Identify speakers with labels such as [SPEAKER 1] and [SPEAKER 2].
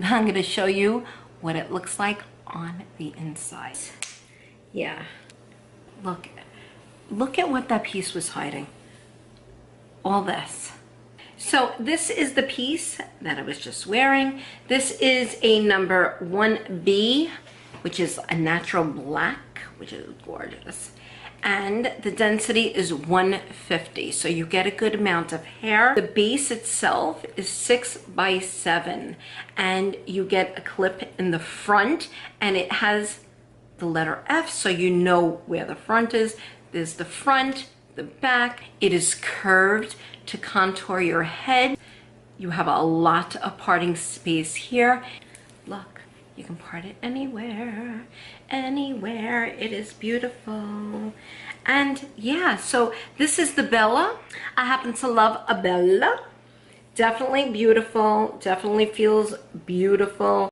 [SPEAKER 1] I'm going to show you what it looks like on the inside. Yeah, look at what that piece was hiding. All this. So this is the piece that I was just wearing. This is a number 1B, which is a natural black, which is gorgeous. And the density is 150, so you get a good amount of hair. The base itself is 6 by 7, and you get a clip in the front, and it has the letter F, so you know where the front is. There's the front, the back. It is curved to contour your head. You have a lot of parting space here. Look, you can part it anywhere, anywhere. It is beautiful. And yeah, so this is the Bella. I happen to love a Bella. Definitely beautiful, definitely feels beautiful.